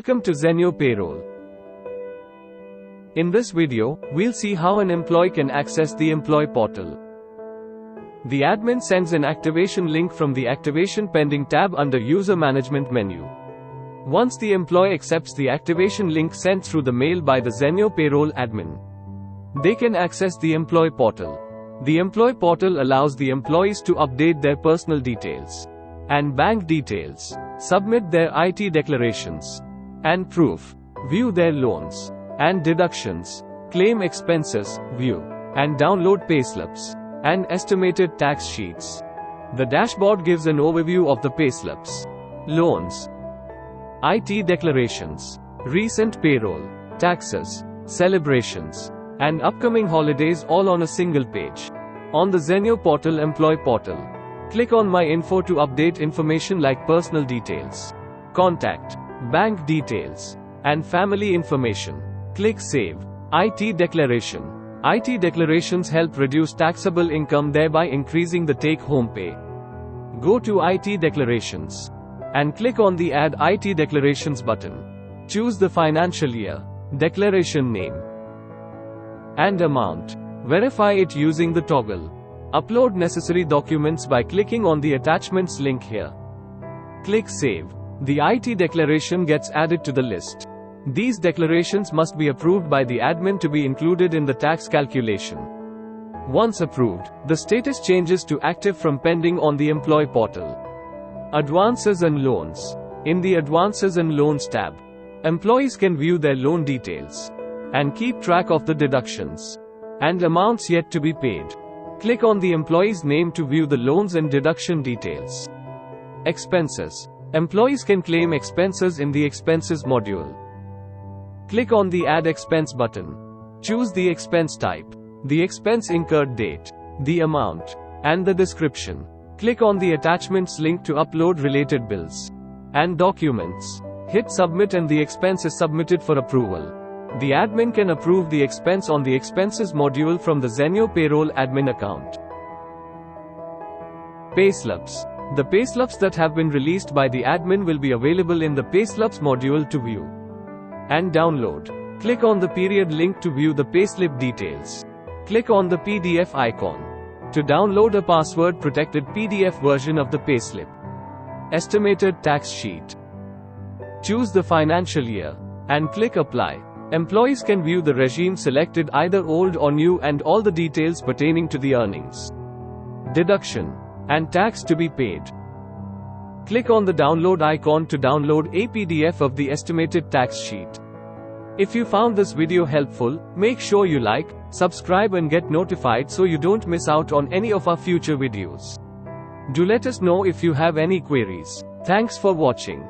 Welcome to Zenyo Payroll. In this video, we'll see how an employee can access the employee portal. The admin sends an activation link from the Activation Pending tab under User Management menu. Once the employee accepts the activation link sent through the mail by the Zenyo Payroll admin, they can access the employee portal. The employee portal allows the employees to update their personal details and bank details, submit their IT declarations and proof, view their loans and deductions, claim expenses, view and download payslips and estimated tax sheets. The dashboard gives an overview of the payslips, loans, IT declarations, recent payroll, taxes, celebrations, and upcoming holidays all on a single page. On the Zenyo Portal Employee Portal, click on My Info to update information like personal details, contact, bank details, and family information. Click Save. IT Declaration. IT declarations help reduce taxable income, thereby increasing the take-home pay. Go to IT Declarations and click on the Add IT Declarations button. Choose the financial year, declaration name, and amount. Verify it using the toggle. Upload necessary documents by clicking on the attachments link here. Click Save. The IT declaration gets added to the list. These declarations must be approved by the admin to be included in the tax calculation. Once approved, the status changes to active from pending on the employee portal. Advances and loans. In the Advances and Loans tab, employees can view their loan details and keep track of the deductions and amounts yet to be paid. Click on the employee's name to view the loans and deduction details. Expenses. Employees can claim expenses in the Expenses module. Click on the Add Expense button. Choose the expense type, the expense incurred date, the amount, and the description. Click on the attachments link to upload related bills and documents. Hit Submit and the expense is submitted for approval. The admin can approve the expense on the Expenses module from the Zenyo Payroll admin account. Payslips. The payslips that have been released by the admin will be available in the Payslips module to view and download. Click on the period link to view the payslip details. Click on the PDF icon to download a password-protected PDF version of the payslip. Estimated tax sheet. Choose the financial year and click Apply. Employees can view the regime selected, either old or new, and all the details pertaining to the earnings, deduction, and tax to be paid. Click on the download icon to download a PDF of the estimated tax sheet. If you found this video helpful, make sure you like, subscribe and get notified so you don't miss out on any of our future videos. Do let us know if you have any queries. Thanks for watching.